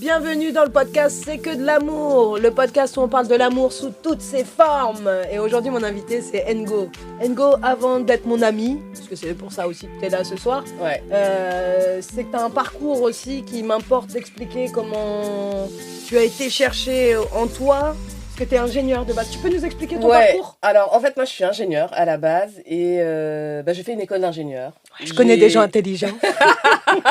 bienvenue dans le podcast C'est que de l'amour, le podcast où on parle de l'amour sous toutes ses formes. Et aujourd'hui mon invité c'est Ngo. Ngo, avant d'être mon ami, parce que c'est pour ça aussi que tu es là ce soir, c'est que tu as un parcours aussi qui m'importe d'expliquer comment tu as été chercher en toi. Parce que tu es ingénieur de base. Tu peux nous expliquer ton parcours ? Alors, en fait, moi, je suis ingénieure à la base et j'ai fait une école d'ingénieur. Je connais des gens intelligents.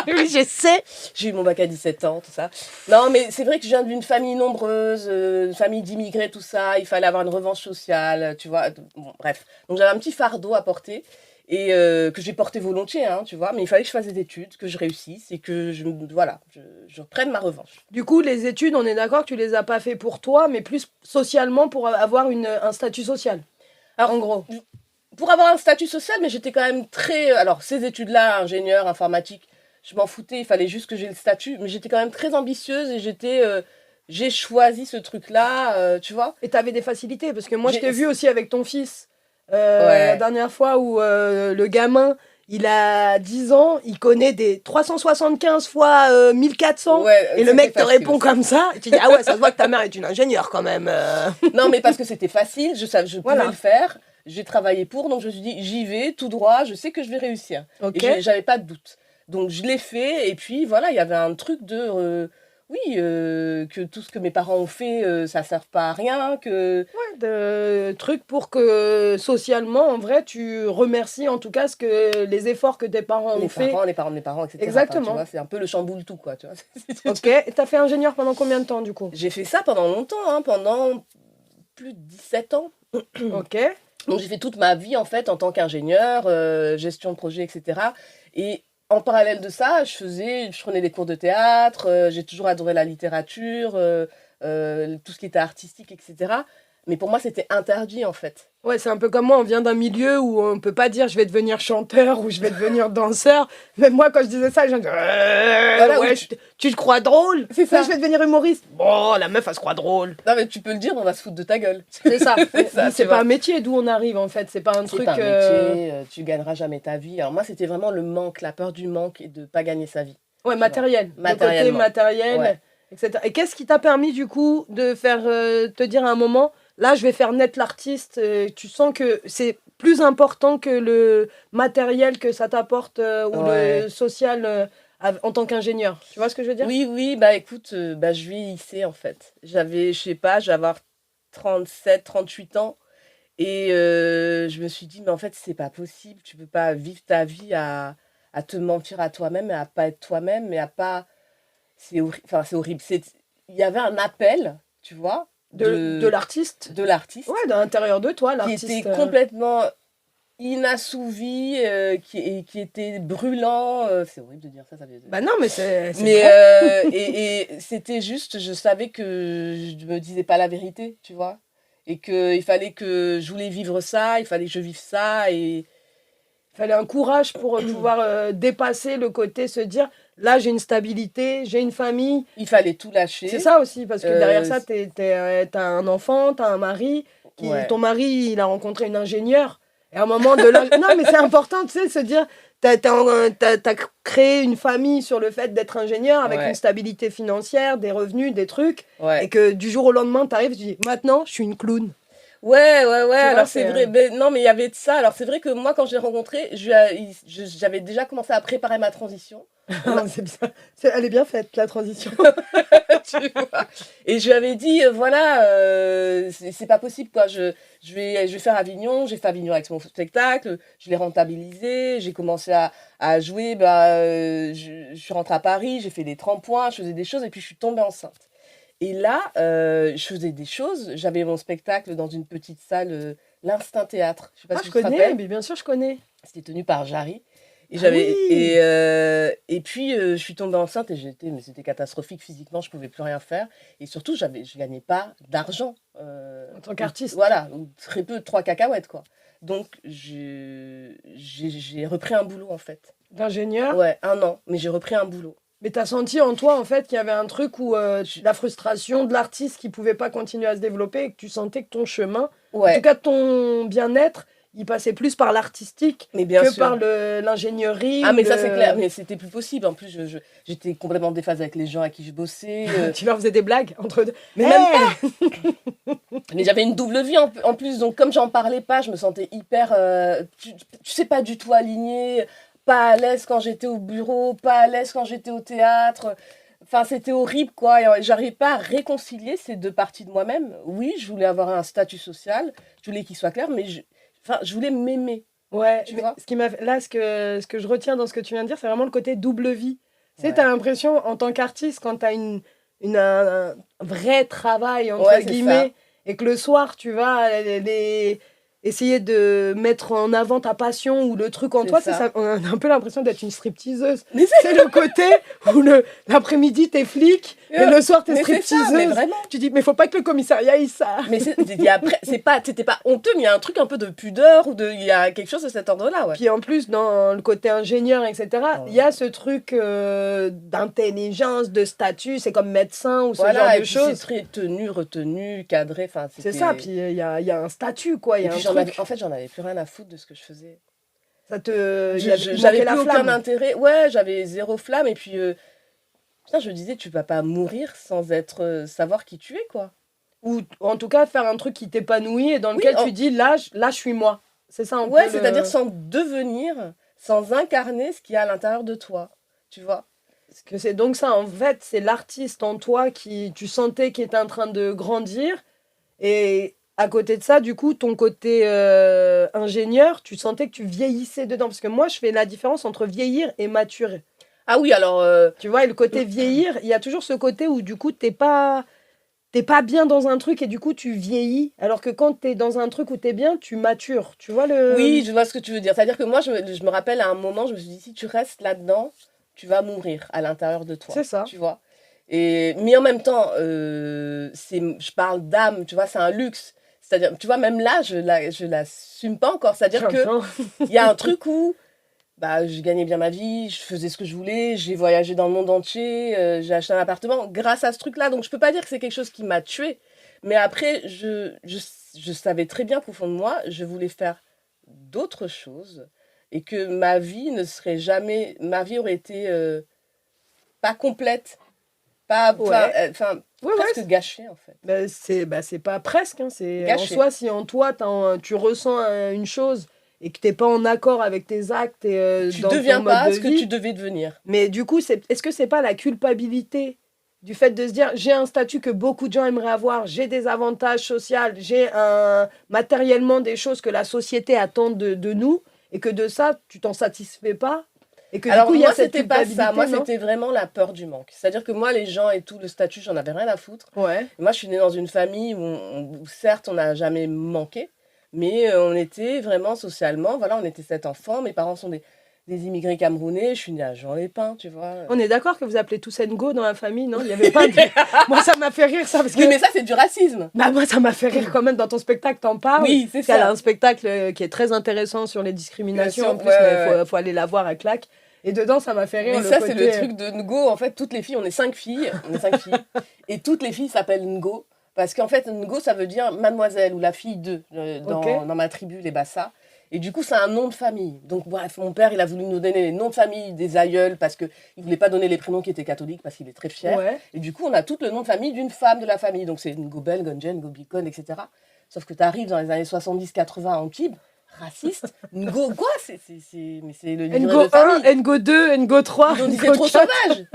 Oui, je sais. J'ai eu mon bac à 17 ans, tout ça. Non, mais c'est vrai que je viens d'une famille nombreuse, famille d'immigrés, tout ça. Il fallait avoir une revanche sociale, tu vois. Bon, bref. Donc, j'avais un petit fardeau à porter et que j'ai porté volontiers, hein, tu vois. Mais il fallait que je fasse des études, que je réussisse et que je prenne ma revanche. Du coup, les études, on est d'accord que tu les as pas fait pour toi, mais plus socialement pour avoir un statut social. Alors, en gros. Pour avoir un statut social, mais j'étais quand même très... Alors, ces études-là, ingénieur, informatique, je m'en foutais, il fallait juste que j'ai le statut. Mais j'étais quand même très ambitieuse et j'ai choisi ce truc-là, tu vois. Et tu avais des facilités, parce que moi, je t'ai vu aussi avec ton fils. La dernière fois où le gamin, il a 10 ans, il connaît des 375 fois 1400, et le mec te répond comme ça, et tu dis, ah ouais, ça se voit que ta mère est une ingénieure quand même. Non, mais parce que c'était facile, je pouvais le faire. J'ai travaillé pour, donc je me suis dit, j'y vais, tout droit, je sais que je vais réussir. Okay. Et j'avais pas de doute. Donc je l'ai fait, et puis voilà, il y avait un truc de... que tout ce que mes parents ont fait, ça ne sert pas à rien. Ouais, de trucs pour que socialement, en vrai, tu remercies en tout cas les efforts que tes parents ont fait. Les parents de mes parents, etc. Exactement. Enfin, tu vois, c'est un peu le chamboule tout, quoi. Tu vois. Ok, et t'as fait ingénieur pendant combien de temps, du coup ? J'ai fait ça pendant longtemps, hein, pendant plus de 17 ans. Ok. Donc j'ai fait toute ma vie, en fait, en tant qu'ingénieur, gestion de projet, etc. Et en parallèle de ça, je prenais des cours de théâtre, j'ai toujours adoré la littérature, tout ce qui était artistique, etc. Mais pour moi, c'était interdit, en fait. Ouais, c'est un peu comme moi, on vient d'un milieu où on peut pas dire je vais devenir chanteur ou je vais devenir danseur. Même moi, quand je disais ça, je disais voilà, ouais, tu te crois drôle ? C'est ça. Je vais devenir humoriste. Bon, la meuf, elle se croit drôle. Non, mais tu peux le dire, on va se foutre de ta gueule. C'est ça. C'est pas vois. un métier d'où on arrive, en fait. C'est pas un truc... C'est pas un métier, tu gagneras jamais ta vie. Alors moi, c'était vraiment le manque, la peur du manque et de pas gagner sa vie. Ouais, matériel. Le côté matériel, etc. Et qu'est-ce qui t'a permis, du coup, de faire te dire à un moment... Là, je vais faire naître l'artiste. Tu sens que c'est plus important que le matériel que ça t'apporte ou le social en tant qu'ingénieur. Tu vois ce que je veux dire ? Oui, bah écoute, je vieillissais en fait. Je vais avoir 37, 38 ans. Et je me suis dit, mais en fait, c'est pas possible. Tu peux pas vivre ta vie à te mentir à toi-même et à pas être toi-même et à pas... C'est horrible. Il y avait un appel, tu vois. De l'artiste. De l'artiste. Ouais, de l'intérieur de toi, l'artiste. Qui était complètement inassouvi, qui était brûlant. C'est horrible de dire ça. Bah non, mais c'est et c'était juste, je savais que je me disais pas la vérité, tu vois. Et qu'il fallait que je voulais vivre ça, il fallait que je vive ça. Et il fallait un courage pour pouvoir dépasser le côté, se dire... Là, j'ai une stabilité, j'ai une famille. Il fallait tout lâcher. C'est ça aussi, parce que derrière ça, t'as un enfant, t'as un mari. Ton mari, il a rencontré une ingénieure. Et à un moment de l'âge... Non, mais c'est important, tu sais, de se dire... T'as créé une famille sur le fait d'être ingénieur avec une stabilité financière, des revenus, des trucs. Et que du jour au lendemain, t'arrives et tu dis, maintenant, je suis une clown. Ouais. Alors c'est vrai. Non, mais il y avait de ça. Alors c'est vrai que moi, quand je l'ai rencontré, j'avais déjà commencé à préparer ma transition. C'est bien. Elle est bien faite, la transition. Tu vois. Et je lui avais dit, c'est pas possible, quoi. Je vais faire Avignon. J'ai fait Avignon avec mon spectacle. Je l'ai rentabilisé. J'ai commencé à jouer. Je suis rentrée à Paris. J'ai fait des trampoins. Je faisais des choses. Et puis, je suis tombée enceinte. Et là, je faisais des choses. J'avais mon spectacle dans une petite salle, l'Instinct Théâtre. Je sais pas si tu te rappelles. Mais bien sûr, je connais. C'était tenu par Jarry. Et et puis je suis tombée enceinte et mais c'était catastrophique physiquement, je pouvais plus rien faire et surtout je gagnais pas d'argent en tant qu'artiste. Voilà, très peu, 3 cacahuètes quoi. Donc j'ai repris un boulot en fait. D'ingénieur ? Ouais, 1 an, mais j'ai repris un boulot. Mais t'as senti en toi en fait qu'il y avait un truc où la frustration de l'artiste qui pouvait pas continuer à se développer et que tu sentais que ton chemin, en tout cas ton bien-être, il passait plus par l'artistique que par l'ingénierie. Ah, mais ça, c'est clair. Mais c'était plus possible. En plus, j'étais complètement déphasée avec les gens à qui je bossais. Tu leur faisais des blagues entre deux. Mais même pas. Mais j'avais une double vie en plus. Donc, comme j'en parlais pas, je me sentais hyper... tu sais, pas du tout alignée. Pas à l'aise quand j'étais au bureau. Pas à l'aise quand j'étais au théâtre. Enfin, c'était horrible, quoi. Et j'arrivais pas à réconcilier ces deux parties de moi-même. Oui, je voulais avoir un statut social. Je voulais qu'il soit clair, mais je voulais m'aimer. Ouais, mais ce que je retiens dans ce que tu viens de dire, c'est vraiment le côté double vie. Tu sais, t'as l'impression, en tant qu'artiste, quand t'as un vrai travail, entre guillemets, et que le soir, tu vas essayer de mettre en avant ta passion ou le truc en toi, on a un peu l'impression d'être une stripteaseuse. C'est le côté où l'après-midi, t'es flic, et le soir, t'es stripteaseuse. Mais vraiment. Tu dis, mais faut pas que le commissariat, il ça. Mais c'était pas honteux, mais il y a un truc un peu de pudeur, il y a quelque chose de cet ordre-là, ouais. Puis en plus, dans le côté ingénieur, etc., il y a ce truc d'intelligence, de statut, c'est comme médecin ou ce genre de choses. C'est très tenu, retenu, cadré, enfin... C'est ça, puis il y a un statut, quoi. En fait, j'en avais plus rien à foutre de ce que je faisais. J'avais plus aucun intérêt. Ouais, j'avais zéro flamme. Et puis, putain, je me disais, tu vas pas mourir sans savoir qui tu es, quoi. Ou en tout cas, faire un truc qui t'épanouit et dans lequel tu dis, là, je suis moi. C'est ça, ouais, c'est-à-dire sans devenir, sans incarner ce qu'il y a à l'intérieur de toi. Tu vois. Parce que c'est donc ça, en fait, c'est l'artiste en toi qui, tu sentais qui était en train de grandir. Et... à côté de ça, du coup, ton côté ingénieur, tu sentais que tu vieillissais dedans. Parce que moi, je fais la différence entre vieillir et maturer. Ah oui, alors... Tu vois, et le côté vieillir, il y a toujours ce côté où, du coup, t'es pas bien dans un truc et du coup, tu vieillis. Alors que quand t'es dans un truc où t'es bien, tu matures. Tu vois le... Oui, je vois ce que tu veux dire. C'est-à-dire que moi, je me rappelle à un moment, je me suis dit, si tu restes là-dedans, tu vas mourir à l'intérieur de toi. C'est ça. Tu vois. Mais en même temps, je parle d'âme, tu vois, c'est un luxe. C'est-à-dire, tu vois, même là, je l'assume pas encore. C'est-à-dire qu'il y a un truc où je gagnais bien ma vie, je faisais ce que je voulais, j'ai voyagé dans le monde entier, j'ai acheté un appartement grâce à ce truc-là. Donc, je peux pas dire que c'est quelque chose qui m'a tuée. Mais après, je savais très bien qu'au fond de moi, je voulais faire d'autres choses et que ma vie aurait été pas complète, presque gâché en fait. C'est pas presque, hein, c'est gâché. En soi, si en toi tu ressens une chose et que t'es pas en accord avec tes actes et tu dans deviens ton mode pas de ce que vie, tu devais devenir. mais du coup, est-ce que c'est pas la culpabilité du fait de se dire j'ai un statut que beaucoup de gens aimeraient avoir, j'ai des avantages sociaux, j'ai matériellement des choses que la société attend de nous et que de ça tu t'en satisfais pas? Et que, alors, du coup, moi, c'était pas ça. Moi, non, c'était vraiment la peur du manque. C'est-à-dire que moi, les gens et tout, le statut, j'en avais rien à foutre. Ouais. Et moi, je suis née dans une famille où certes, on n'a jamais manqué, mais on était vraiment socialement, voilà, on était 7 enfants. Mes parents sont des immigrés camerounais. Je suis née à Jean-les-Pins, tu vois. On est d'accord que vous appelez tous Ngo dans la famille, non? Il y avait pas de... Moi, ça m'a fait rire, ça. Parce que... Oui, mais ça, c'est du racisme. Moi, ça m'a fait rire quand même. Dans ton spectacle, t'en parles. Oui, c'est ça. Elle a un spectacle qui est très intéressant sur les discriminations. En plus, il faut aller la voir à claque. Et dedans, ça m'a fait rire. Mais ça, c'est le truc de Ngo. En fait, toutes les filles, on est 5 filles. Et toutes les filles s'appellent Ngo. Parce qu'en fait, Ngo, ça veut dire mademoiselle ou la fille de, dans ma tribu, les Bassa. Et du coup, c'est un nom de famille. Donc, bref, mon père, il a voulu nous donner les noms de famille des aïeuls parce qu'il ne voulait pas donner les prénoms qui étaient catholiques parce qu'il est très fier. Ouais. Et du coup, on a tout le nom de famille d'une femme de la famille. Donc, c'est Ngobel, Gonjen, Ngobikon, etc. Sauf que tu arrives dans les années 70-80 en Kib, raciste. Ngo, quoi mais c'est le livret de famille. Ngo 2, Ngo 3. Ils ont dit c'est trop sauvage.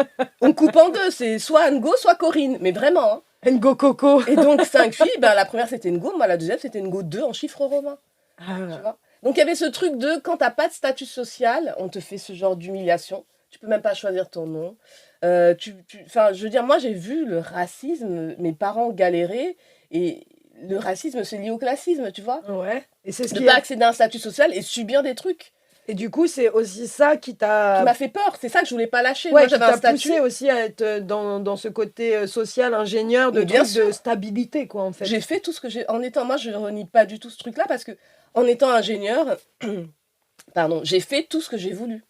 On coupe en deux. C'est soit Ngo, soit Corinne. Mais vraiment. Hein. Ngo Coco. Et donc, 5 filles. La première, c'était Ngo. Moi, la deuxième, c'était Ngo 2 en chiffre romain. Ah. Tu vois. Donc, il y avait ce truc de quand tu n'as pas de statut social, on te fait ce genre d'humiliation. Tu peux même pas choisir ton nom. Je veux dire, moi, j'ai vu le racisme, mes parents galérer. Et le racisme, c'est lié au classisme, tu vois. Ouais. Et c'est pas accéder à un statut social et subir des trucs. Et du coup, c'est aussi ça qui m'a fait peur. C'est ça que je voulais pas lâcher. Ouais, moi, j'avais un statut. Poussé aussi à être dans ce côté social, ingénieur, de stabilité, quoi, en fait. J'ai fait tout ce que j'ai... En étant... Moi, je ne renie pas du tout ce truc-là parce que en étant ingénieur, j'ai fait tout ce que j'ai voulu.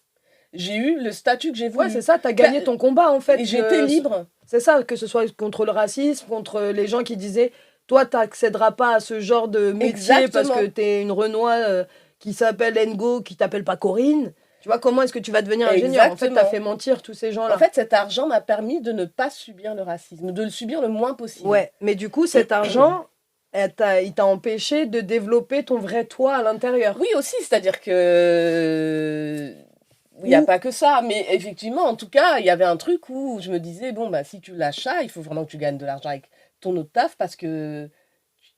J'ai eu le statut que j'ai voulu. Ouais, c'est ça, t'as gagné ton combat, en fait. Et j'étais libre. C'est ça, que ce soit contre le racisme, contre les gens qui disaient... Toi, tu n'accéderas pas à ce genre de métier. Exactement. Parce que tu es une Renoir qui s'appelle Ngo, qui t'appelle pas Corinne. Tu vois, comment est-ce que tu vas devenir ingénieur? Exactement. En fait, tu as fait mentir tous ces gens-là. En fait, cet argent m'a permis de ne pas subir le racisme, de le subir le moins possible. Ouais, mais du coup, cet argent, il t'a empêché de développer ton vrai toi à l'intérieur. Oui, aussi, c'est-à-dire que... Il n'y a pas que ça, mais effectivement, en tout cas, il y avait un truc où je me disais, bon, bah, si tu lâches ça, il faut vraiment que tu gagnes de l'argent avec ton autre taf parce que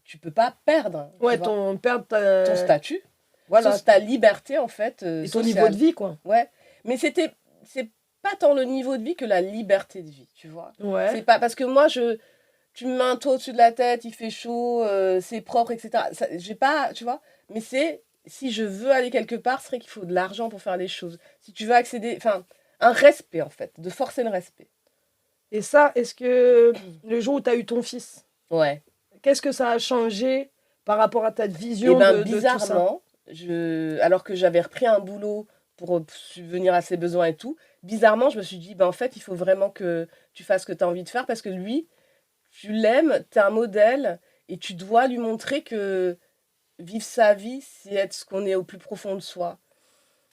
tu peux pas perdre. Ouais, ton statut, voilà. ta liberté, en fait. Et ton niveau de vie, quoi. Ouais, mais c'est pas tant le niveau de vie que la liberté de vie, tu vois. Ouais. C'est pas parce que moi, tu me mets un toit au-dessus de la tête, il fait chaud, c'est propre, etc. J'ai pas, tu vois, mais c'est... Si je veux aller quelque part, c'est vrai qu'il faut de l'argent pour faire les choses. Si tu veux accéder... Enfin, un respect, en fait. De forcer le respect. Et ça, est-ce que le jour où tu as eu ton fils, ouais, qu'est-ce que ça a changé par rapport à ta vision de bizarrement, tout ça? Alors que j'avais repris un boulot pour subvenir à ses besoins et tout, bizarrement, je me suis dit, en fait, il faut vraiment que tu fasses ce que tu as envie de faire parce que lui, tu l'aimes, tu es un modèle et tu dois lui montrer que... Vivre sa vie, c'est être ce qu'on est au plus profond de soi.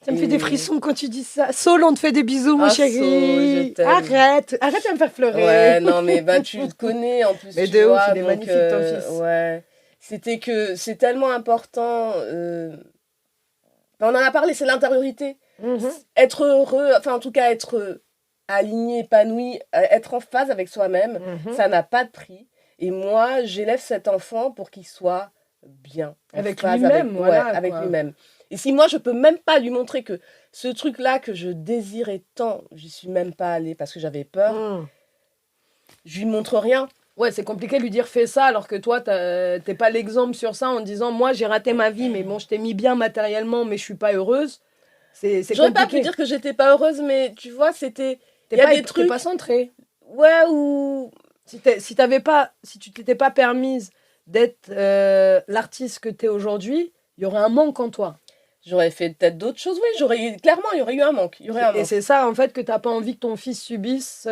Ça me fait des frissons quand tu dis ça. Saul, on te fait des bisous, mon chéri. Saul, je t'aime. Arrête de me faire pleurer. Ouais, non, mais tu le connais en plus. Mais tu de vois, ouf, il est magnifique, ton fils. Ouais. C'était que c'est tellement important. On en a parlé, c'est l'intériorité. Être heureux, enfin, en tout cas, être aligné, épanoui, être en phase avec soi-même, ça n'a pas de prix. Et moi, j'élève cet enfant pour qu'il soit bien. Avec lui-même, voilà. Avec lui-même. Et si moi, je peux même pas lui montrer que ce truc-là que je désirais tant, j'y suis même pas allée parce que j'avais peur, je lui montre rien. Ouais, c'est compliqué de lui dire fais ça alors que toi, t'es pas l'exemple sur ça en disant moi, j'ai raté ma vie, mais bon, je t'ai mis bien matériellement, mais je suis pas heureuse. C'est J'aurais pas pu dire que j'étais pas heureuse, mais tu vois, c'était... Il y a des trucs... T'es pas centrée. Ouais, ou... Si tu t'étais pas permise d'être l'artiste que tu es aujourd'hui, il y aurait un manque en toi. J'aurais fait peut-être d'autres choses, oui. Clairement, il y aurait eu un manque. Et c'est ça, en fait, que tu n'as pas envie que ton fils subisse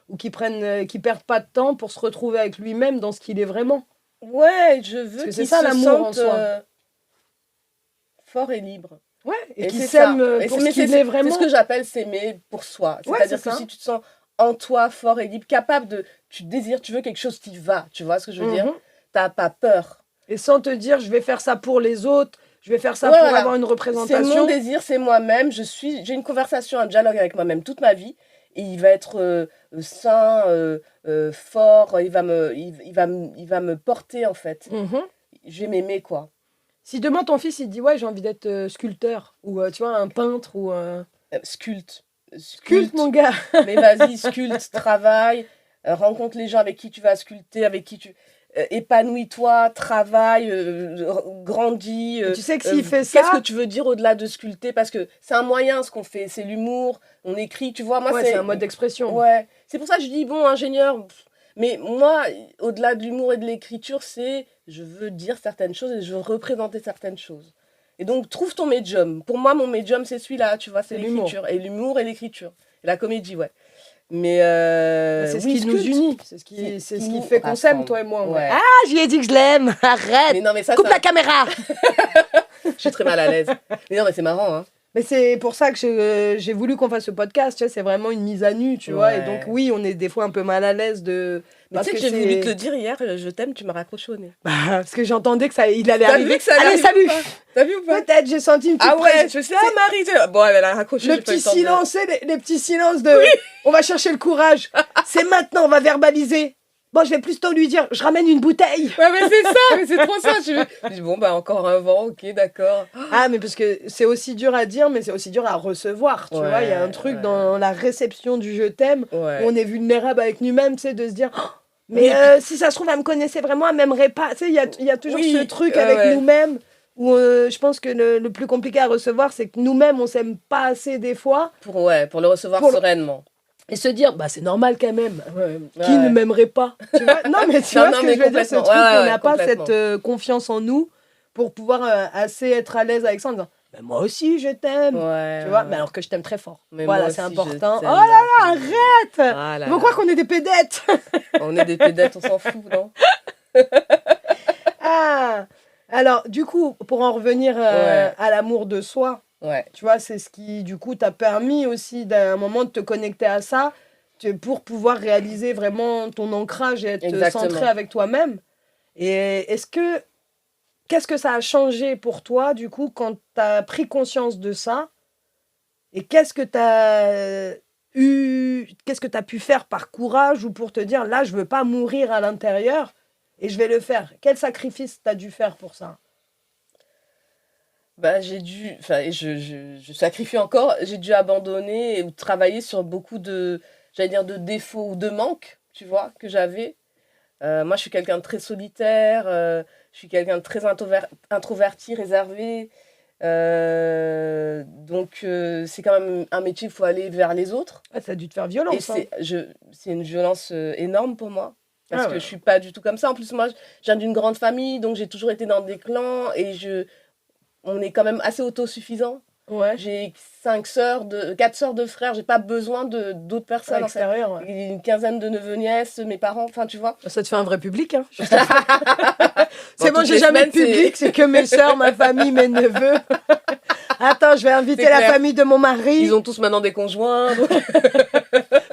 ou qu'il perde pas de temps pour se retrouver avec lui-même dans ce qu'il est vraiment. Ouais, je veux qu'il c'est ça, l'amour en soi. Fort et libre. Ouais, et qu'il s'aime pour ce qu'il est vraiment. C'est ce que j'appelle s'aimer pour soi. C'est-à-dire que si tu te sens en toi fort et libre, capable de... Tu désires, tu veux quelque chose qui va. Tu vois ce que je veux dire? T'as pas peur. Et sans te dire, je vais faire ça pour les autres, je vais faire ça pour avoir une représentation. C'est mon désir, c'est moi-même. J'ai une conversation, un dialogue avec moi-même toute ma vie. Et il va être sain, fort, il va me porter en fait. Je vais m'aimer, quoi. Si demain ton fils il dit ouais, j'ai envie d'être sculpteur, ou tu vois, un peintre, ou... Sculpte, mon gars. Mais vas-y, sculpte, travaille, rencontre les gens avec qui tu vas sculpter, avec qui tu... épanouis-toi, travaille, grandis. Tu sais que s'il fait ça... Qu'est-ce que tu veux dire au-delà de sculpter? Parce que c'est un moyen, ce qu'on fait. C'est l'humour, on écrit, tu vois. Moi, c'est un mode d'expression. Ouais. C'est pour ça que je dis, bon, ingénieur... Mais moi, au-delà de l'humour et de l'écriture, je veux dire certaines choses et je veux représenter certaines choses. Et donc, trouve ton médium. Pour moi, mon médium, c'est celui-là, tu vois, c'est l'écriture. Et l'humour et l'écriture. Et la comédie, ouais. Mais c'est ce qui nous unit, c'est ce qui fait qu'on s'aime, toi et moi. Ouais. Ah, j'y ai dit que je l'aime, arrête. Mais non, mais coupe la caméra. Je suis très mal à l'aise. Mais non, mais c'est marrant, hein. Mais c'est pour ça que j'ai voulu qu'on fasse ce podcast, tu vois, c'est vraiment une mise à nu, tu vois, et donc oui, on est des fois un peu mal à l'aise de... Mais tu sais que j'ai voulu te le dire hier, je t'aime, tu m'as raccroché au nez. Bah, parce que j'entendais il allait arriver. Vu que ça allait salut. T'as vu ou pas? Peut-être, j'ai senti une petite je sais, Marie, bon, elle a raccroché. Le petit silence, les petits silences de... Oui. On va chercher le courage. C'est maintenant, on va verbaliser. Bon, je vais plutôt lui dire, je ramène une bouteille. Ouais, mais c'est ça, mais c'est trop ça. Je dis, bon, bah, encore un vent, ok, d'accord. Ah, mais parce que c'est aussi dur à dire, mais c'est aussi dur à recevoir, tu vois. Il y a un truc dans la réception du je t'aime, où on est vulnérable avec nous-mêmes, tu sais, de se dire, oh, mais si ça se trouve, elle me connaissait vraiment, elle m'aimerait pas. Tu sais, il y a toujours ce truc avec nous-mêmes, où je pense que le plus compliqué à recevoir, c'est que nous-mêmes, on s'aime pas assez des fois. Pour le recevoir sereinement. Et se dire, bah c'est normal quand même, qui ne m'aimerait pas, tu vois. Non, mais tu vois ce que je veux dire, ce truc, on n'a pas cette confiance en nous pour pouvoir assez être à l'aise avec ça en disant, mais moi aussi je t'aime, tu vois, mais alors que je t'aime très fort. Mais voilà, c'est important. Oh là là, arrête. On va croire qu'on est des pédettes. On est des pédettes, on s'en fout, non? Ah, Alors, du coup, pour en revenir à l'amour de soi, tu vois, c'est ce qui, du coup, t'a permis aussi d'un moment de te connecter à ça pour pouvoir réaliser vraiment ton ancrage et être centré avec toi-même. Et qu'est-ce que ça a changé pour toi, du coup, quand t'as pris conscience de ça? Et qu'est-ce que t'as pu faire par courage ou pour te dire, là, je veux pas mourir à l'intérieur et je vais le faire? Quel sacrifice t'as dû faire pour ça? Bah, je sacrifie encore, j'ai dû abandonner ou travailler sur beaucoup j'allais dire, de défauts ou de manques, tu vois, que j'avais. Moi, je suis quelqu'un de très solitaire, je suis quelqu'un de très introverti, réservé. Donc, c'est quand même un métier, il faut aller vers les autres. Ah, ça a dû te faire violence. Et c'est une violence énorme pour moi. Parce que je suis pas du tout comme ça. En plus, moi, je viens d'une grande famille, donc j'ai toujours été dans des clans et on est quand même assez autosuffisant. Ouais. J'ai 4 sœurs de frères, j'ai pas besoin d'autres personnes. À l'extérieur, une quinzaine de neveux, nièces, mes parents, enfin tu vois. Ça te fait un vrai public, hein. C'est bon, j'ai jamais de public, c'est que mes sœurs, ma famille, mes neveux. Attends, je vais inviter la famille de mon mari. Ils ont tous maintenant des conjoints.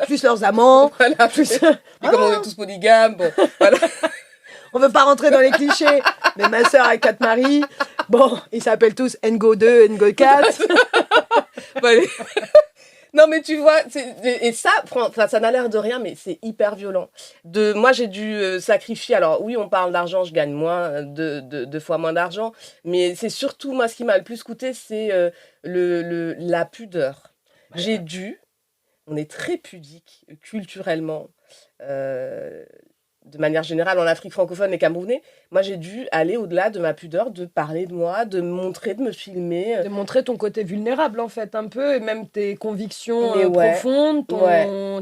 Plus leurs amants. Voilà, plus... Et comme on est tous polygames, bon, voilà. On veut pas rentrer dans les clichés, mais ma sœur a 4 maris. Bon, ils s'appellent tous Ngo 2, Ngo 4. Non, mais tu vois, et ça n'a l'air de rien, mais c'est hyper violent. Moi, j'ai dû sacrifier. Alors, oui, on parle d'argent, je gagne moins, deux fois moins d'argent. Mais c'est surtout, moi, ce qui m'a le plus coûté, c'est la pudeur. J'ai dû, on est très pudique culturellement, de manière générale en Afrique francophone et camerounais, moi j'ai dû aller au-delà de ma pudeur, de parler de moi, de me montrer, de me filmer. De montrer ton côté vulnérable en fait un peu, et même tes convictions profondes,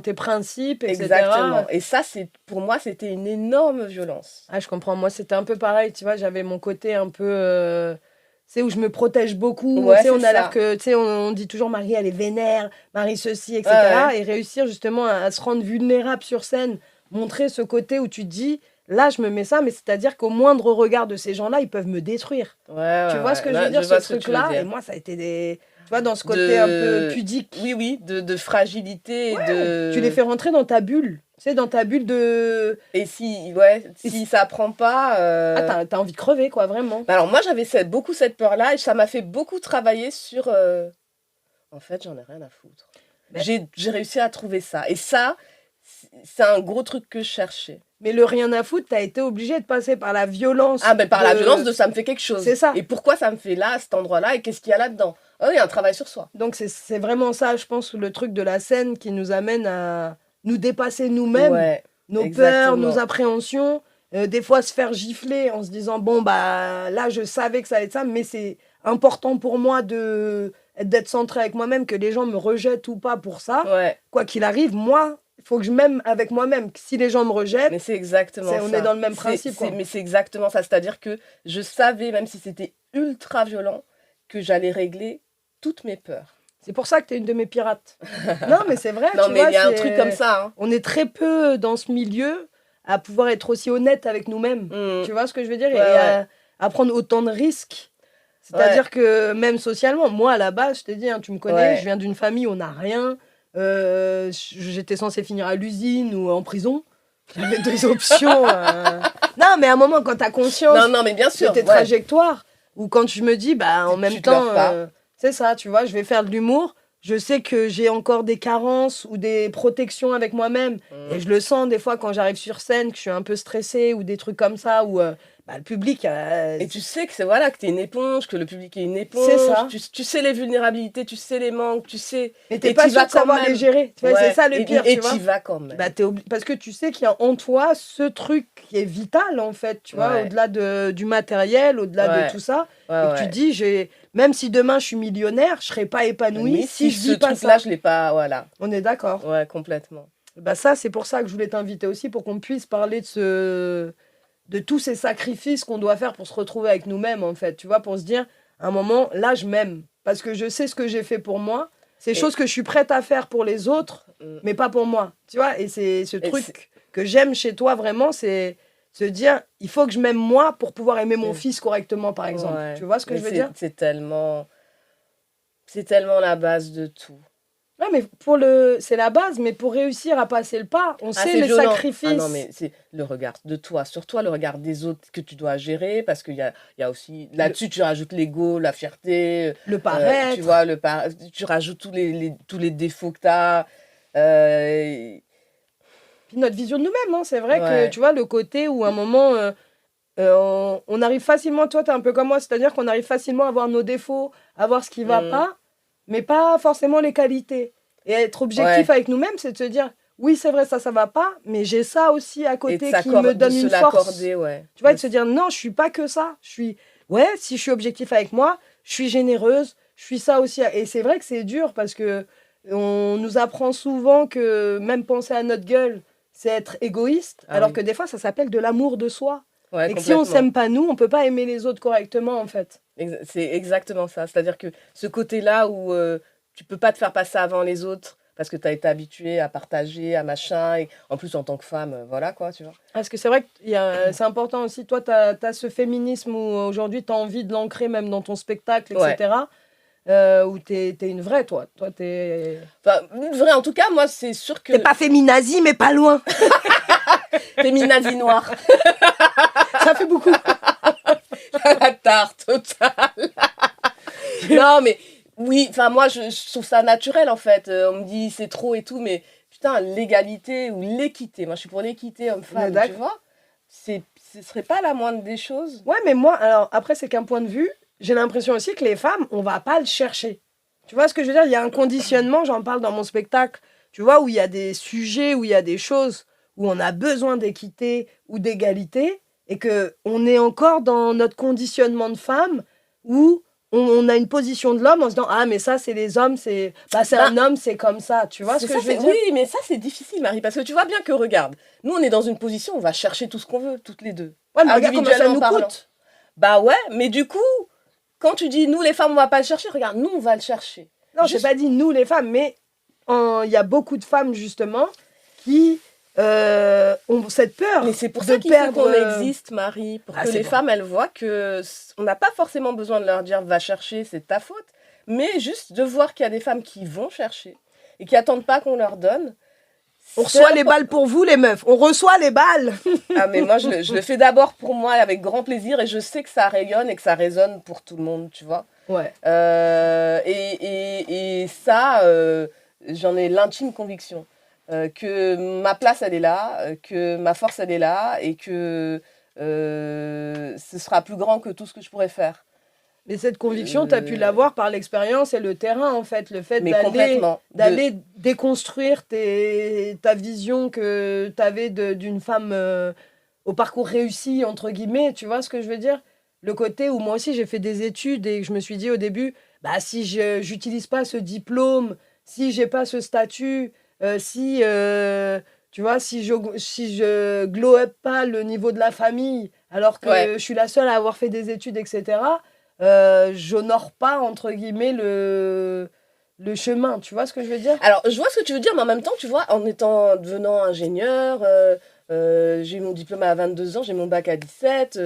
tes principes, etc. Exactement. Et ça, pour moi, c'était une énorme violence. Ah, je comprends. Moi, c'était un peu pareil, tu vois, j'avais mon côté un peu... c'est où je me protège beaucoup. Ouais, on a l'air que, on dit toujours Marie, elle est vénère, Marie ceci, etc. Et réussir justement à se rendre vulnérable sur scène, montrer ce côté où tu te dis, là, je me mets ça, mais c'est-à-dire qu'au moindre regard de ces gens-là, ils peuvent me détruire. Tu vois ce que je veux dire, ce truc-là? Et moi, ça a été tu vois, dans ce côté un peu pudique. Oui, de fragilité. Tu les fais rentrer dans ta bulle. Tu sais, dans ta bulle de... Et si ça prend pas... Ah, t'as envie de crever, quoi, vraiment. Alors, moi, j'avais beaucoup cette peur-là et ça m'a fait beaucoup travailler sur... En fait, j'en ai rien à foutre. J'ai réussi à trouver ça. Et ça... c'est un gros truc que je cherchais. Mais le rien à foutre, t'as été obligé de passer par la violence. Ah ben par la violence de ça me fait quelque chose. C'est ça. Et pourquoi ça me fait là, à cet endroit-là, et qu'est-ce qu'il y a là-dedans? Oh, il y a un travail sur soi. Donc c'est vraiment ça, je pense, le truc de la scène qui nous amène à nous dépasser nous-mêmes, nos peurs, nos appréhensions. Des fois se faire gifler en se disant, bon, bah là, je savais que ça allait être ça, mais c'est important pour moi d'être centré avec moi-même, que les gens me rejettent ou pas pour ça. Quoi qu'il arrive, moi... il faut que je m'aime avec moi-même. Si les gens me rejettent, mais c'est exactement ça. On est dans le même principe. Mais c'est exactement ça. C'est-à-dire que je savais, même si c'était ultra violent, que j'allais régler toutes mes peurs. C'est pour ça que tu es une de mes pirates. Non, mais c'est vrai. Non, mais il y a un truc comme ça. Hein. On est très peu dans ce milieu à pouvoir être aussi honnête avec nous-mêmes. Tu vois ce que je veux dire? À prendre autant de risques. C'est-à-dire que même socialement, moi, à la base, je t'ai dit, hein, tu me connais, je viens d'une famille où on n'a rien. J'étais censée finir à l'usine ou en prison. J'avais 2 options. Non, mais à un moment, quand tu as conscience mais bien sûr, de tes trajectoires, ou quand je me dis, bah, en même temps, c'est ça, tu vois, je vais faire de l'humour. Je sais que j'ai encore des carences ou des protections avec moi-même. Et je le sens des fois quand j'arrive sur scène, que je suis un peu stressée ou des trucs comme ça, où le public... Et tu sais que que t'es une éponge, que le public est une éponge. C'est ça. Tu sais les vulnérabilités, tu sais les manques, tu sais... Mais t'es pas sûr de savoir les gérer. Tu vois, c'est ça le pire, tu vois. Et t'y vas quand même. Bah, parce que tu sais qu'il y a en toi ce truc qui est vital, en fait, tu vois, au-delà du matériel, au-delà de tout ça. Et tu dis, même si demain je suis millionnaire, je serai pas épanouie si je vis pas ça. Ce truc-là, je l'ai pas, voilà. On est d'accord. Ouais, complètement. Bah ça, c'est pour ça que je voulais t'inviter aussi, pour qu'on puisse parler de tous ces sacrifices qu'on doit faire pour se retrouver avec nous-mêmes, en fait. Tu vois, pour se dire, à un moment, là, je m'aime. Parce que je sais ce que j'ai fait pour moi. C'est choses que je suis prête à faire pour les autres, mais pas pour moi. Tu vois, et c'est ce truc que j'aime chez toi, vraiment, c'est Se dire, il faut que je m'aime moi pour pouvoir aimer mon fils correctement, par exemple. Ouais. Tu vois ce que je veux dire? C'est tellement la base de tout. Ouais, mais c'est la base, mais pour réussir à passer le pas, on sait les violent. sacrifices. Ah non, mais c'est le regard de toi, sur toi, le regard des autres que tu dois gérer, parce qu'il y a aussi, là-dessus, tu rajoutes l'ego, la fierté, le paraître. tu vois, tu rajoutes tous les défauts que tu as. Puis notre vision de nous-mêmes, hein, c'est vrai que, tu vois, le côté où à un moment, on arrive facilement, toi, t'es un peu comme moi, c'est-à-dire qu'on arrive facilement à voir nos défauts, à voir ce qui va pas, mais pas forcément les qualités. Et être objectif avec nous-mêmes, c'est de se dire, oui, c'est vrai, ça va pas, mais j'ai ça aussi à côté qui me donne une force. Tu vois, de se dire, non, je suis pas que ça. Si je suis objectif avec moi, je suis généreuse, je suis ça aussi. Et c'est vrai que c'est dur parce que on nous apprend souvent que même penser à notre gueule, c'est être égoïste, alors que des fois, ça s'appelle de l'amour de soi. Et que si on s'aime pas nous, on peut pas aimer les autres correctement, en fait. C'est exactement ça. C'est-à-dire que ce côté-là où tu peux pas te faire passer avant les autres parce que tu as été habituée à partager, à machin, et en plus en tant que femme, voilà quoi, tu vois. Parce que c'est vrai que c'est important aussi, toi, tu as ce féminisme où aujourd'hui tu as envie de l'ancrer même dans ton spectacle, etc. Où t'es une vraie, toi. Toi, t'es... Enfin, une vraie, en tout cas, moi, c'est sûr que... T'es pas féminazie, mais pas loin. Féminazie noire. Ça fait beaucoup. La tarte totale. Non, mais oui, enfin, moi, je trouve ça naturel, en fait. On me dit, c'est trop et tout, mais putain, l'égalité ou l'équité. Moi, je suis pour l'équité homme-femme, tu vois. Ce serait pas la moindre des choses. Ouais, mais moi, alors, après, c'est qu'un point de vue. J'ai l'impression aussi que les femmes, on va pas le chercher. Tu vois ce que je veux dire? Il y a un conditionnement, j'en parle dans mon spectacle, tu vois, où il y a des sujets, où il y a des choses où on a besoin d'équité ou d'égalité, et qu'on est encore dans notre conditionnement de femme, où on a une position de l'homme en se disant « Ah, mais ça, c'est les hommes, c'est un homme, c'est comme ça. » Tu vois ce que je veux dire? Oui, mais ça, c'est difficile, Marie, parce que tu vois bien que, regarde, nous, on est dans une position où on va chercher tout ce qu'on veut, toutes les deux. Ouais, mais regarde comment ça nous coûte. Bah ouais, mais du coup... Quand tu dis nous les femmes on va pas le chercher, regarde, nous on va le chercher. Non, je n'ai pas dit nous les femmes, mais il y a beaucoup de femmes justement qui ont cette peur. Mais c'est pour ça qu'il faut qu'on existe, Marie, pour que les femmes elles voient que on n'a pas forcément besoin de leur dire va chercher, c'est ta faute, mais juste de voir qu'il y a des femmes qui vont chercher et qui attendent pas qu'on leur donne. On reçoit les balles pour vous, les meufs. On reçoit les balles. Ah, mais moi, je le fais d'abord pour moi, avec grand plaisir, et je sais que ça rayonne et que ça résonne pour tout le monde, tu vois. Ouais. Et ça, j'en ai l'intime conviction. Que ma place, elle est là, que ma force, elle est là, et que ce sera plus grand que tout ce que je pourrais faire. Mais cette conviction, tu as pu l'avoir par l'expérience et le terrain, en fait. Le fait d'aller déconstruire ta vision que tu avais d'une femme au parcours réussi, entre guillemets. Tu vois ce que je veux dire? Le côté où moi aussi, j'ai fait des études et je me suis dit au début, bah, si je n'utilise pas ce diplôme, si j'ai pas ce statut, tu vois, si je glow up pas le niveau de la famille, alors que je suis la seule à avoir fait des études, etc., j'honore pas, entre guillemets, le chemin. Tu vois ce que je veux dire? Alors, je vois ce que tu veux dire, mais en même temps, tu vois, devenant ingénieur, j'ai eu mon diplôme à 22 ans, j'ai mon bac à 17,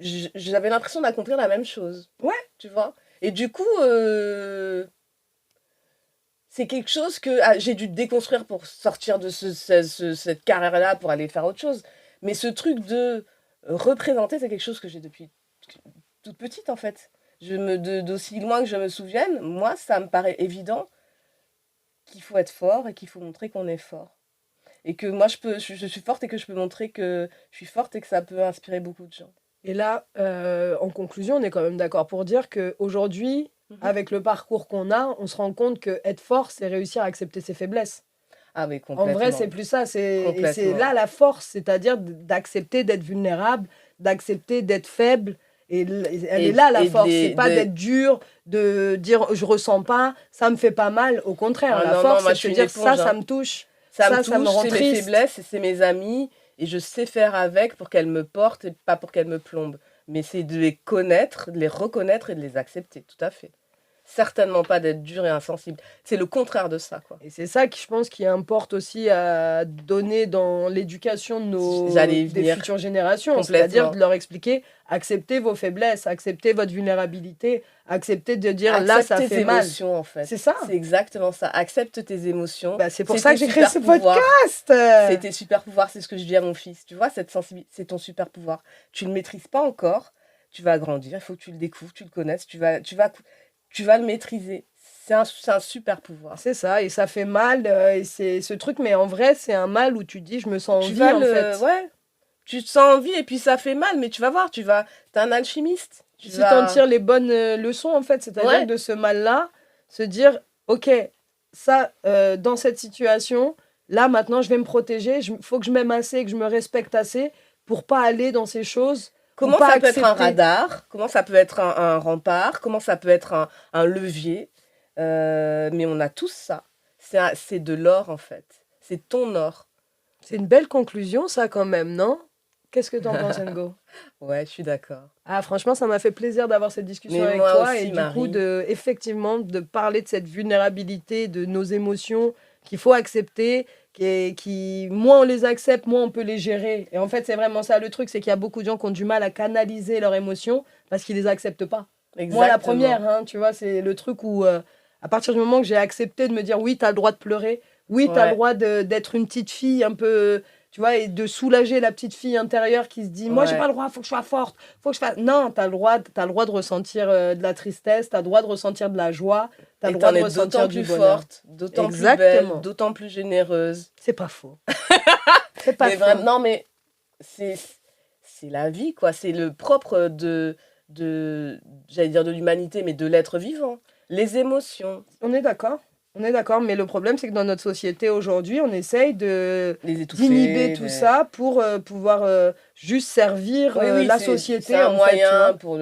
j'avais l'impression d'accomplir la même chose. Ouais. Tu vois? Et du coup, c'est quelque chose que j'ai dû déconstruire pour sortir de cette carrière-là, pour aller faire autre chose. Mais ce truc de représenter, c'est quelque chose que j'ai depuis toute petite, en fait. D'aussi loin que je me souvienne, moi, ça me paraît évident qu'il faut être fort et qu'il faut montrer qu'on est fort. Et que moi, je suis forte et que je peux montrer que je suis forte et que ça peut inspirer beaucoup de gens. Et là, en conclusion, on est quand même d'accord pour dire qu'aujourd'hui, avec le parcours qu'on a, on se rend compte que être fort, c'est réussir à accepter ses faiblesles. Ah mais complètement. En vrai, c'est plus ça. Et c'est là la force, c'est-à-dire d'accepter d'être vulnérable, d'accepter d'être faible. Et elle est là la force, c'est pas d'être dur, de dire je ressens pas, ça me fait pas mal. Au contraire, la force, c'est de dire ça me touche. Ça me rend triste. C'est mes faiblesses et c'est mes amis. Et je sais faire avec pour qu'elles me portent et pas pour qu'elles me plombent. Mais c'est de les connaître, de les reconnaître et de les accepter, tout à fait. certainement pas d'être dur et insensible. C'est le contraire de ça, quoi. Et c'est ça qui, je pense, qui importe aussi à donner dans l'éducation de des futures générations. C'est-à-dire de leur expliquer, acceptez vos faiblesses, acceptez votre vulnérabilité, acceptez de dire là, ça fait mal. Accepte tes émotions, en fait. C'est ça. C'est exactement ça. Accepte tes émotions. Bah, c'est pour ça que j'ai créé ce podcast. C'est tes super pouvoirs, c'est ce que je dis à mon fils. Tu vois, cette sensibilité, c'est ton super pouvoir. Tu ne le maîtrises pas encore, tu vas grandir, il faut que tu le découvres, tu le connaisses, tu vas le maîtriser. C'est un super pouvoir. C'est ça, et ça fait mal, et c'est ce truc, mais en vrai, c'est un mal où tu dis, je me sens en vie, en fait. Ouais, tu te sens en vie, et puis ça fait mal, mais tu vas voir, t'es un alchimiste. Si t'en tires les bonnes leçons, en fait, c'est-à-dire de ce mal-là, se dire, ok, ça, dans cette situation, là, maintenant, je vais me protéger, il faut que je m'aime assez, que je me respecte assez, pour pas aller dans ces choses. Comment ça peut être un radar, comment ça peut être un rempart, comment ça peut être un levier. Mais on a tous ça. C'est de l'or, en fait. C'est ton or. C'est une belle conclusion, ça, quand même, non? Qu'est-ce que t'en penses, Ngo? Ouais, je suis d'accord. Ah, franchement, ça m'a fait plaisir d'avoir cette discussion avec toi. Aussi, et du coup, effectivement, de parler de cette vulnérabilité, de nos émotions qu'il faut accepter, moins on les accepte, moins on peut les gérer. Et en fait, c'est vraiment ça le truc, c'est qu'il y a beaucoup de gens qui ont du mal à canaliser leurs émotions parce qu'ils les acceptent pas. Exactement. Moi, la première, hein, tu vois, c'est le truc où, à partir du moment que j'ai accepté de me dire, oui, t'as le droit de pleurer, oui, t'as le droit d'être une petite fille un peu, tu vois, et de soulager la petite fille intérieure qui se dit, moi, j'ai pas le droit, faut que je sois forte, faut que je fasse... Non, t'as le droit de ressentir de la tristesse, t'as le droit de ressentir de la joie, t'as le droit de ressentir du bonheur. D'autant plus belle, d'autant plus généreuse. C'est pas faux. C'est pas faux. Vraiment, non, mais c'est la vie, quoi. C'est le propre j'allais dire de l'humanité, mais de l'être vivant. Les émotions. On est d'accord, mais le problème, c'est que dans notre société aujourd'hui, on essaye d'inhiber tout ça pour pouvoir juste servir la société. C'est un moyen pour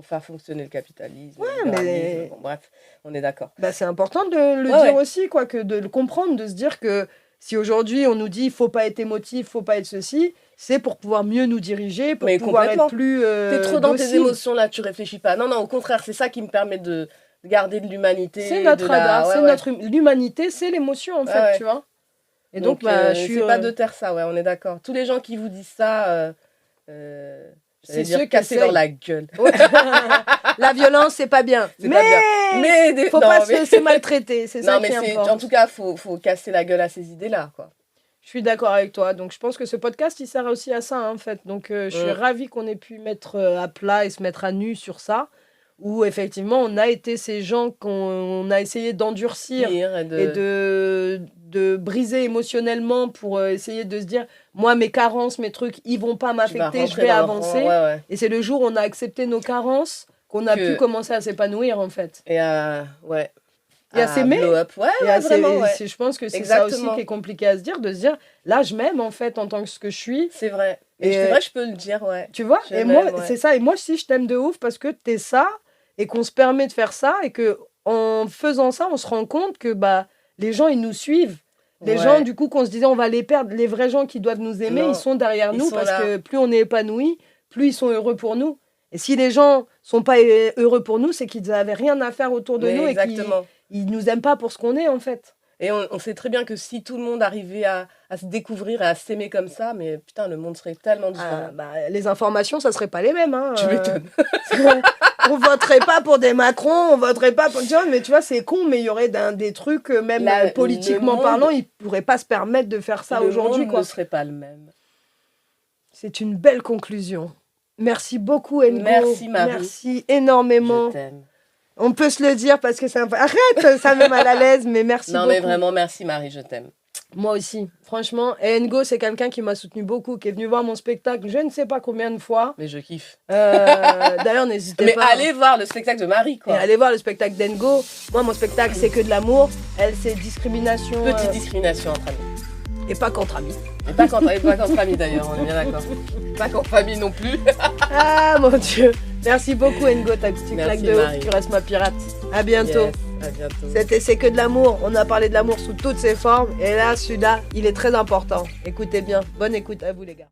faire fonctionner le capitalisme. Ouais, mais... Bon, bref, on est d'accord. Bah, c'est important de le dire aussi, quoi, de le comprendre, de se dire que si aujourd'hui on nous dit il faut pas être émotif, faut pas être ceci, c'est pour pouvoir mieux nous diriger, pour pouvoir être plus t'es trop dans tes émotions là, tu réfléchis pas. Non, au contraire, c'est ça qui me permet de garder de l'humanité. C'est notre radar, l'humanité, c'est l'émotion en fait, tu vois. Et donc c'est pas de taire ça, on est d'accord. Tous les gens qui vous disent ça, c'est ceux qui casser leur la gueule. La violence, c'est pas bien. Mais faut pas se laisser maltraiter, c'est ça qui importe. En tout cas, faut casser la gueule à ces idées-là, quoi. Je suis d'accord avec toi. Donc, je pense que ce podcast, il sert aussi à ça, en fait. Donc, je suis ravie qu'on ait pu mettre à plat et se mettre à nu sur ça. Où, effectivement, on a été ces gens qu'on a essayé d'endurcir et de briser émotionnellement pour essayer de se dire, moi, mes carences, mes trucs, ils vont pas m'affecter, je vais avancer. Et c'est le jour où on a accepté nos carences qu'on a pu commencer à s'épanouir, en fait. Et et à s'aimer. Vraiment, je pense que c'est ça aussi qui est compliqué à se dire, de se dire, là, je m'aime, en fait, en tant que ce que je suis. C'est vrai. Et c'est vrai, je peux le dire, Tu vois, c'est ça. Et moi aussi, je t'aime de ouf parce que t'es ça et qu'on se permet de faire ça et que en faisant ça, on se rend compte que les gens, ils nous suivent. Les gens, du coup, qu'on se disait, on va les perdre. Les vrais gens qui doivent nous aimer, ils sont derrière nous parce que plus on est épanoui, plus ils sont heureux pour nous. Et si les gens sont pas heureux pour nous, c'est qu'ils n'avaient rien à faire autour de nous et qu'ils nous aiment pas pour ce qu'on est, en fait. Et on sait très bien que si tout le monde arrivait à se découvrir et à s'aimer comme ça, mais putain, le monde serait tellement différent. Les informations, ça serait pas les mêmes. Hein. Tu m'étonnes. On voterait pas pour des Macron, on voterait pas pour... Mais tu vois, c'est con, mais il y aurait des trucs, même politiquement parlant, ils pourraient pas se permettre de faire ça aujourd'hui. Le monde ne serait pas le même. C'est une belle conclusion. Merci beaucoup, Ngo. Merci, Marie. Merci énormément. Je t'aime. On peut se le dire parce que c'est un peu... Arrête, ça me met mal à l'aise, mais merci beaucoup. Non, mais vraiment, merci, Marie, je t'aime. Moi aussi, franchement. Et Ngo, c'est quelqu'un qui m'a soutenu beaucoup, qui est venu voir mon spectacle, je ne sais pas combien de fois. Mais je kiffe. D'ailleurs, n'hésitez pas. Mais allez voir le spectacle de Marie, quoi. Et allez voir le spectacle d'Ngo. Moi, mon spectacle, c'est que de l'amour. Elle, c'est discrimination. Petite discrimination entre amis. Et pas qu'entre amis. Et pas qu'entre amis, d'ailleurs, on est bien d'accord. Pas qu'en famille non plus. Ah, mon Dieu. Merci beaucoup, Ngo, ta petite claque de ouf. Tu restes ma pirate. À bientôt. Yes, à bientôt. C'était C'est que de l'amour. On a parlé de l'amour sous toutes ses formes. Et là, celui-là, il est très important. Écoutez bien. Bonne écoute à vous, les gars.